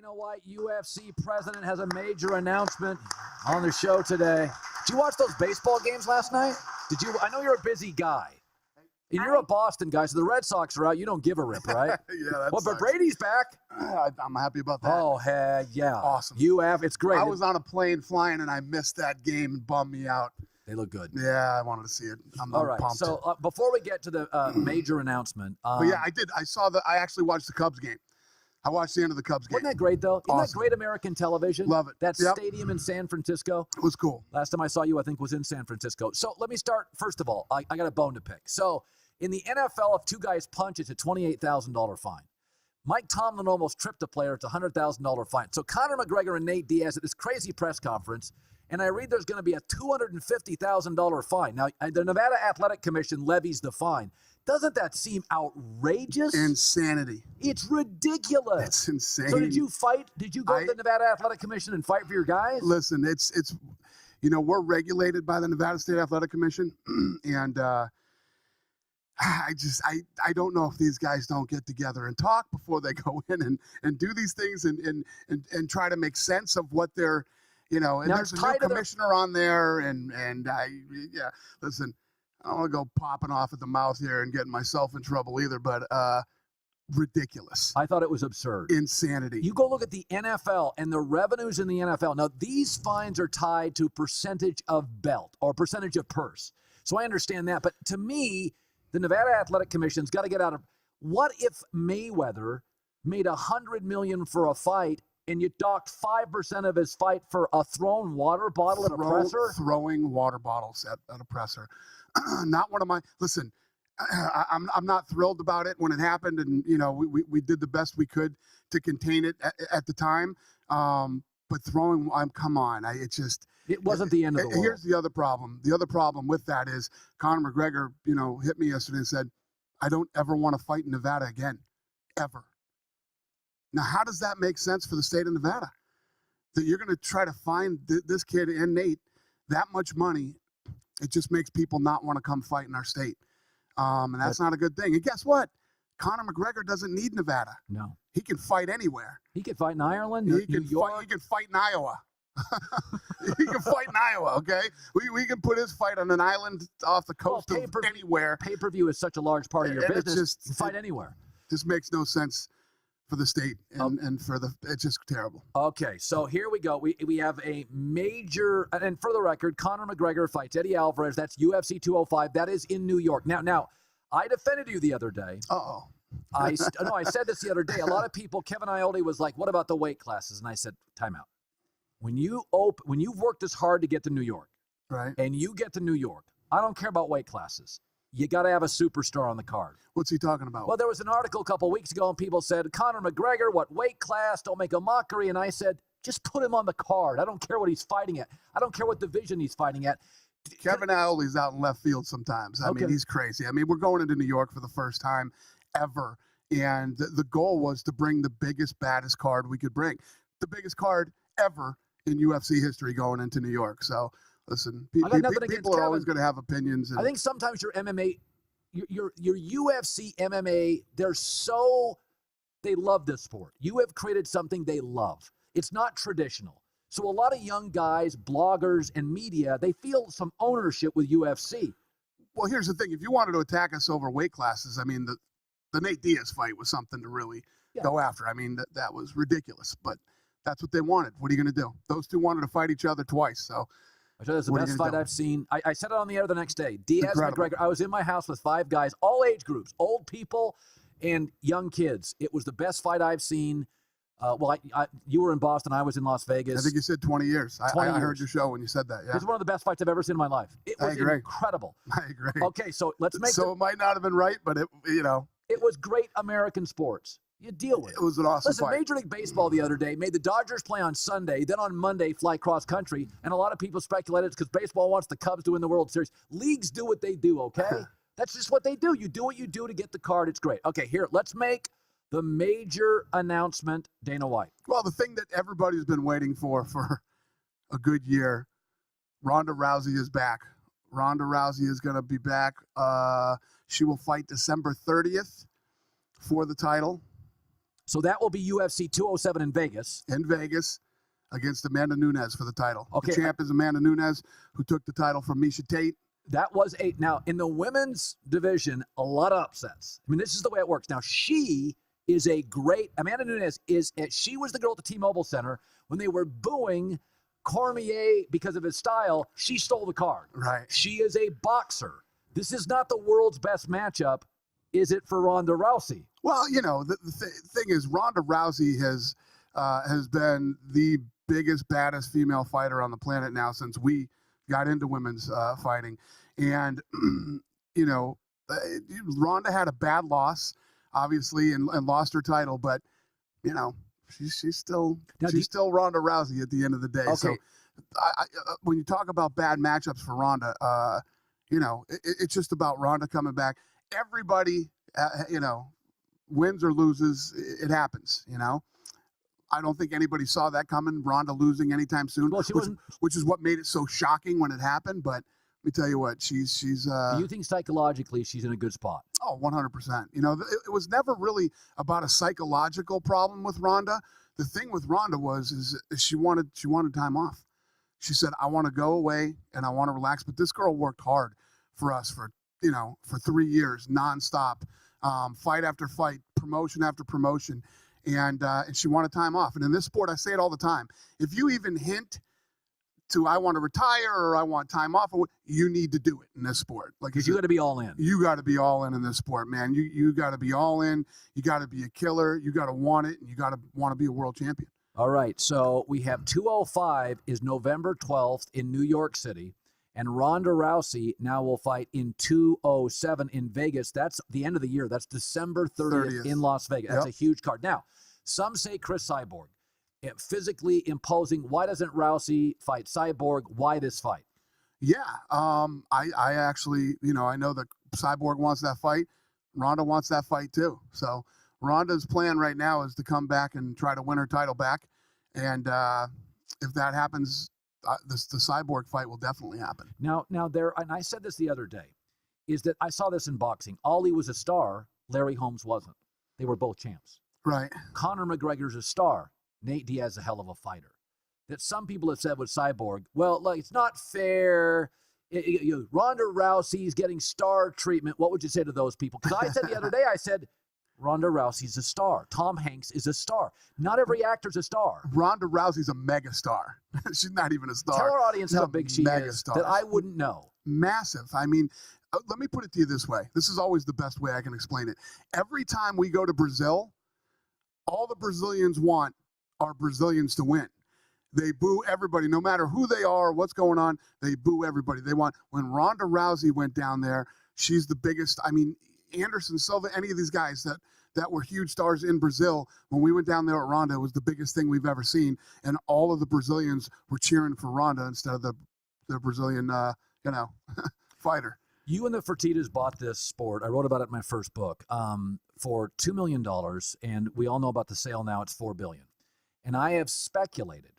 Dana White, UFC president, has a major announcement on the show today. Did you watch those baseball games last night? Did you? I know you're a busy guy. And you're a Boston guy, so the Red Sox are out. You don't give a rip, right? Yeah, that's well, but Brady's back. I'm happy about that. Oh, heck yeah. Awesome. It's great. I was on a plane flying, and I missed that game and bummed me out. They look good. Yeah, I wanted to see it. I'm All right, pumped. so before we get to the major announcement. But yeah, I did. I actually watched the Cubs game. I watched the end of the Cubs game. Wasn't that great, though? Awesome. Isn't that great American television? Love it. That Yep. stadium in San Francisco. It was cool. Last time I saw you, I think, was in San Francisco. So let me start. First of all, I got a bone to pick. So in the NFL, if two guys punch, it's a $28,000 fine. Mike Tomlin almost tripped a player. It's a $100,000 fine. So Conor McGregor and Nate Diaz at this crazy press conference, and I read there's going to be a $250,000 fine. Now, the Nevada Athletic Commission levies the fine. Doesn't that seem outrageous? Insanity. It's ridiculous. It's insane. So did you fight? Did you go to the Nevada Athletic Commission and fight for your guys? Listen, it's we're regulated by the Nevada State Athletic Commission, and I don't know if these guys don't get together and talk before they go in and do these things and try to make sense of what they're, and now there's a new commissioner on there, listen, I don't want to go popping off at the mouth here and getting myself in trouble either, but ridiculous. I thought it was absurd. Insanity. You go look at the NFL and the revenues in the NFL. Now, these fines are tied to percentage of belt or percentage of purse. So I understand that. But to me, the Nevada Athletic Commission's got to get out of. What if Mayweather made $100 million for a fight and you docked 5% of his fight for a thrown water bottle at a presser? Throwing water bottles at a presser. Not one of my. Listen, I'm not thrilled about it when it happened, and we did the best we could to contain it at the time. But throwing, come on, it wasn't the end of the world. Here's the other problem. The other problem with that is Conor McGregor, hit me yesterday and said, "I don't ever want to fight in Nevada again, ever." Now, how does that make sense for the state of Nevada? That you're going to try to find this kid and Nate that much money? It just makes people not want to come fight in our state. And that's not a good thing. And guess what? Conor McGregor doesn't need Nevada. No. He can fight anywhere. He can fight in Ireland, He can fight in Iowa. He can fight in Iowa, okay? We can put his fight on an island off the coast of anywhere. Pay-per-view is such a large part of your business. You can fight anywhere. Just makes no sense for the state and it's just terrible. Okay, so here we go. We have a major, and for the record, Conor McGregor fights Eddie Alvarez. That's UFC 205. That is in New York. Now, I defended you the other day. Uh-oh. I said this the other day. A lot of people, Kevin Iolde was like, what about the weight classes? And I said, time out. When you've worked as hard to get to New York, right, and you get to New York, I don't care about weight classes. You got to have a superstar on the card. What's he talking about? Well, there was an article a couple weeks ago, and people said, Conor McGregor, what weight class? Don't make a mockery. And I said, just put him on the card. I don't care what he's fighting at. I don't care what division he's fighting at. Kevin Iolde's out in left field sometimes. I mean, he's crazy. I mean, we're going into New York for the first time ever, and the goal was to bring the biggest, baddest card we could bring. The biggest card ever in UFC history going into New York. So, listen, people are always going to have opinions. I think sometimes your MMA, your UFC MMA, they love this sport. You have created something they love. It's not traditional. So a lot of young guys, bloggers, and media, they feel some ownership with UFC. Well, here's the thing. If you wanted to attack us over weight classes, I mean, the Nate Diaz fight was something to really go after. I mean, that was ridiculous, but that's what they wanted. What are you going to do? Those two wanted to fight each other twice, so. I tell you, it's the best fight I've seen. I said it on the air the next day. Diaz McGregor. I was in my house with 5 guys, all age groups, old people and young kids. It was the best fight I've seen. You were in Boston. I was in Las Vegas. I think you said 20 years. I heard your show when you said that. Yeah. It's one of the best fights I've ever seen in my life. It was incredible. I agree. Okay, so let's make it might not have been right, but it was great American sports. You deal with it. It was an awesome fight. Major League Baseball the other day made the Dodgers play on Sunday, then on Monday fly cross country, and a lot of people speculated it's because baseball wants the Cubs to win the World Series. Leagues do what they do, okay? That's just what they do. You do what you do to get the card. It's great. Okay, here, let's make the major announcement, Dana White. Well, the thing that everybody's been waiting for a good year, Ronda Rousey is back. Ronda Rousey is going to be back. She will fight December 30th for the title. So that will be UFC 207 in Vegas. In Vegas against Amanda Nunes for the title. Okay. The champ is Amanda Nunes, who took the title from Miesha Tate. That was now in the women's division, a lot of upsets. I mean, this is the way it works. Now, she is Amanda Nunes she was the girl at the T-Mobile Center when they were booing Cormier because of his style. She stole the card. Right. She is a boxer. This is not the world's best matchup, is it, for Ronda Rousey? Well, the thing is, Ronda Rousey has been the biggest, baddest female fighter on the planet now since we got into women's fighting. And, Ronda had a bad loss, obviously, and lost her title. But, she's still Ronda Rousey at the end of the day. Okay. So when you talk about bad matchups for Ronda, it's just about Ronda coming back. Everybody, wins or loses, it happens, I don't think anybody saw that coming, Ronda losing anytime soon, Well, which is what made it so shocking when it happened. But let me tell you what, she's do you think psychologically she's in a good spot? Oh, 100%. It was never really about a psychological problem with Ronda. The thing with Ronda is she wanted time off. She said, I want to go away and I want to relax. But this girl worked hard for us for 3 years, nonstop, fight after fight, promotion after promotion. And she wanted time off. And in this sport, I say it all the time. If you even hint to I want to retire or I want time off, you need to do it in this sport. Because you got to be all in. You got to be all in this sport, man. You got to be all in. You got to be a killer. You got to want it, and you got to want to be a world champion. All right. So we have 205 is November 12th in New York City. And Ronda Rousey now will fight in 207 in Vegas. That's the end of the year. That's December 30th in Las Vegas. That's a huge card. Now, some say Chris Cyborg, physically imposing. Why doesn't Rousey fight Cyborg? Why this fight? Yeah, I actually, I know that Cyborg wants that fight. Ronda wants that fight too. So Ronda's plan right now is to come back and try to win her title back. And if that happens, the Cyborg fight will definitely happen. Now and I said this the other day, is that I saw this in boxing. Ali was a star. Larry Holmes wasn't. They were both champs. Right. Conor McGregor's a star. Nate Diaz is a hell of a fighter. That some people have said with Cyborg, well, it's not fair. Ronda Rousey's getting star treatment. What would you say to those people? Because I said the other day, Ronda Rousey's a star. Tom Hanks is a star. Not every actor's a star. Ronda Rousey's a mega star. She's not even a star. Tell our audience how big she is that I wouldn't know. Massive. I mean, let me put it to you this way. This is always the best way I can explain it. Every time we go to Brazil, all the Brazilians want are Brazilians to win. They boo everybody, no matter who they are, what's going on, they boo everybody. When Ronda Rousey went down there, she's the biggest. I mean, Anderson Silva, any of these guys that were huge stars in Brazil, when we went down there at Ronda, it was the biggest thing we've ever seen. And all of the Brazilians were cheering for Ronda instead of the Brazilian, fighter. You and the Fertittas bought this sport. I wrote about it in my first book for $2 million, and we all know about the sale now. It's $4 billion. And I have speculated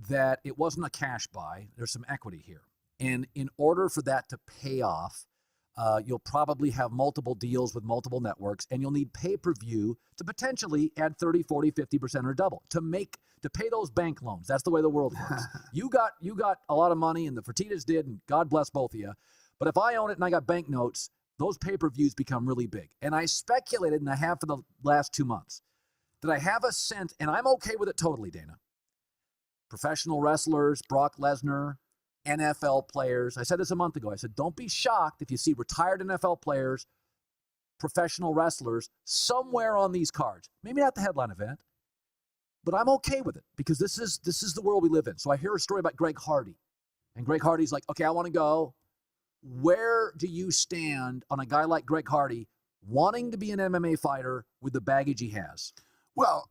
that it wasn't a cash buy. There's some equity here. And in order for that to pay off, you'll probably have multiple deals with multiple networks, and you'll need pay-per-view to potentially add 30, 40, 50% or double to pay those bank loans. That's the way the world works. You got a lot of money, and the Fertittas did, and God bless both of you. But if I own it and I got bank notes, those pay-per-views become really big. And I speculated, and I have for the last 2 months, that I have a sense, and I'm okay with it totally, Dana. Professional wrestlers, Brock Lesnar, NFL players. I said this a month ago. I said, don't be shocked if you see retired NFL players, professional wrestlers, somewhere on these cards. Maybe not the headline event, but I'm okay with it because this is the world we live in. So I hear a story about Greg Hardy. And Greg Hardy's like, okay, I want to go. Where do you stand on a guy like Greg Hardy wanting to be an MMA fighter with the baggage he has? Well,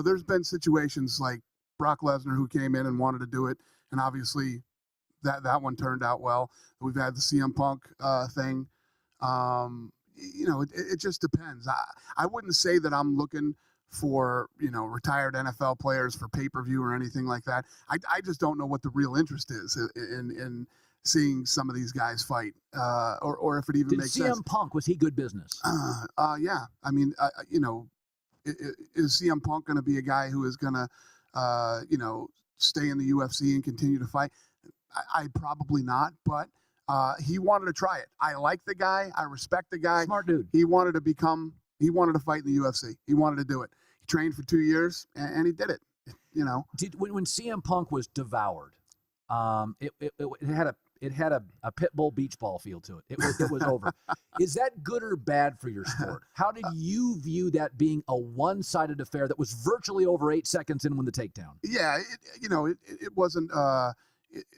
there's been situations like Brock Lesnar who came in and wanted to do it, and obviously that one turned out well. We've had the CM Punk thing. It just depends. I wouldn't say that I'm looking for, retired NFL players for pay-per-view or anything like that. I just don't know what the real interest is in seeing some of these guys fight, or if it even makes sense. CM Punk, was he good business? Yeah. I mean, is CM Punk going to be a guy who is going to, stay in the UFC and continue to fight? I probably not, but he wanted to try it. I like the guy. I respect the guy. Smart dude. He wanted to fight in the UFC. He wanted to do it. He trained for 2 years, and he did it. When CM Punk was devoured, it had a pit bull beach ball feel to it. It was over. Is that good or bad for your sport? How did you view that being a one-sided affair that was virtually over 8 seconds in when the takedown? Yeah, it wasn't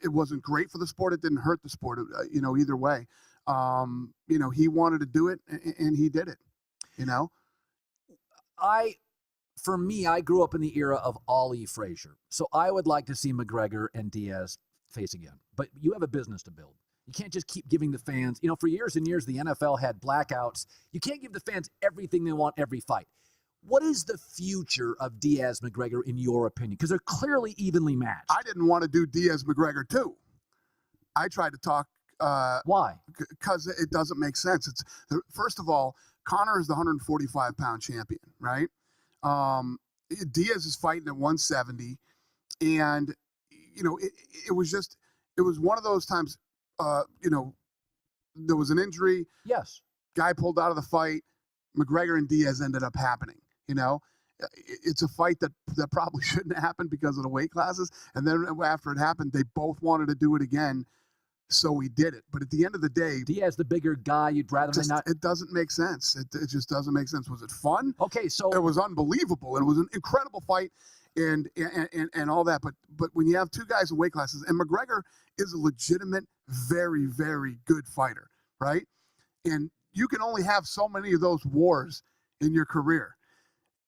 it wasn't great for the sport. It didn't hurt the sport. Either way, he wanted to do it, and he did it. For me, I grew up in the era of Ali Frazier. So I would like to see McGregor and Diaz face again. But you have a business to build. You can't just keep giving the fans, for years and years, the NFL had blackouts. You can't give the fans everything they want every fight. What is the future of Diaz McGregor in your opinion? Because they're clearly evenly matched. I didn't want to do Diaz McGregor too. I tried to talk. Why? Because it doesn't make sense. First of all, Conor is the 145-pound champion, right? Diaz is fighting at 170, and it was one of those times. There was an injury. Yes. Guy pulled out of the fight. McGregor and Diaz ended up happening. It's a fight that probably shouldn't happen because of the weight classes. And then after it happened, they both wanted to do it again. So we did it. But at the end of the day, Diaz, the bigger guy, you'd rather than not. It doesn't make sense. It just doesn't make sense. Was it fun? Okay, so it was unbelievable, and it was an incredible fight, and all that. But when you have two guys in weight classes, and McGregor is a legitimate, very, very good fighter, right? And you can only have so many of those wars in your career,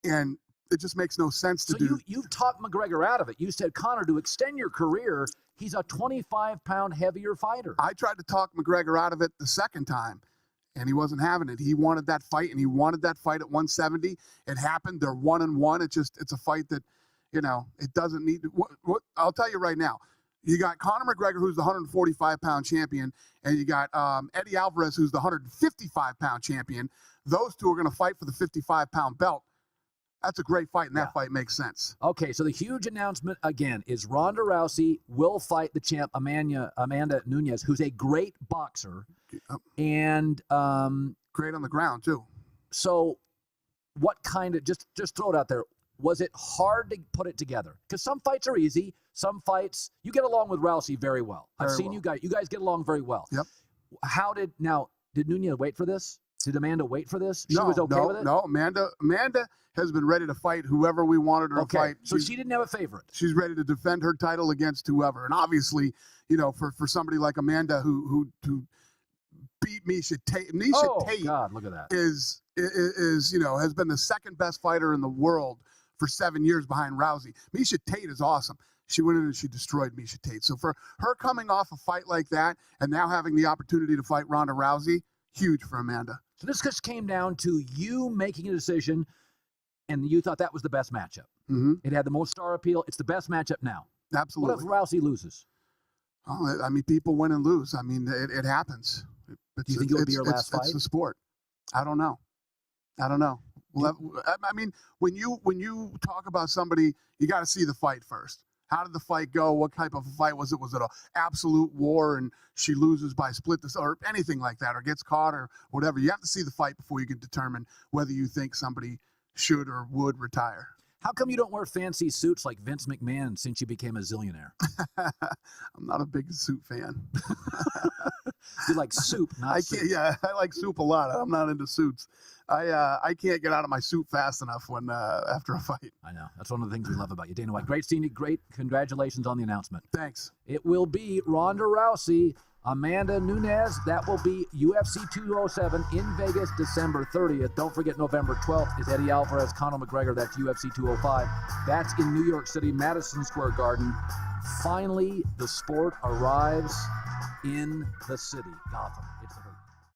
and it just makes no sense to do. So you've talked McGregor out of it. You said, Conor, to extend your career, he's a 25-pound heavier fighter. I tried to talk McGregor out of it the second time, and he wasn't having it. He wanted that fight, and he wanted that fight at 170. It happened. They're 1-1. It's a fight that, it doesn't need to. What I'll tell you right now, you got Conor McGregor, who's the 145-pound champion, and you got Eddie Alvarez, who's the 155-pound champion. Those two are going to fight for the 55-pound belt. That's a great fight, and that fight makes sense. Okay, so the huge announcement, again, is Ronda Rousey will fight the champ, Amanda Nunes, who's a great boxer. And great on the ground, too. So what kind of, just throw it out there, was it hard to put it together? Because some fights are easy. Some fights, you get along with Rousey very well. I've seen you guys get along very well. Yep. Did Nunes wait for this? Did Amanda wait for this? She was okay with it? No, Amanda has been ready to fight whoever we wanted her to fight. So she didn't have a favorite. She's ready to defend her title against whoever. And obviously, for somebody like Amanda who beat Miesha Tate. Tate, God, look at that. Is has been the second best fighter in the world for 7 years behind Rousey. Miesha Tate is awesome. She went in and she destroyed Miesha Tate. So for her coming off a fight like that and now having the opportunity to fight Ronda Rousey, huge for Amanda. So this just came down to you making a decision, and you thought that was the best matchup. Mm-hmm. It had the most star appeal. It's the best matchup now. Absolutely. What if Rousey loses? Oh, people win and lose. It happens. Do you think it would be her last fight? It's the sport. I don't know. When you talk about somebody, you got to see the fight first. How did the fight go? What type of a fight was it? Was it an absolute war and she loses by split or anything like that, or gets caught or whatever? You have to see the fight before you can determine whether you think somebody should or would retire. How come you don't wear fancy suits like Vince McMahon since you became a zillionaire? I'm not a big suit fan. You like soup, not suit. Yeah, I like soup a lot. I'm not into suits. I can't get out of my suit fast enough when after a fight. I know. That's one of the things we love about you, Dana White. Great seeing you. Great. Congratulations on the announcement. Thanks. It will be Ronda Rousey, Amanda Nunes. That will be UFC 207 in Vegas, December 30th. Don't forget, November 12th is Eddie Alvarez, Conor McGregor. That's UFC 205. That's in New York City, Madison Square Garden. Finally, the sport arrives in the city, Gotham. It's the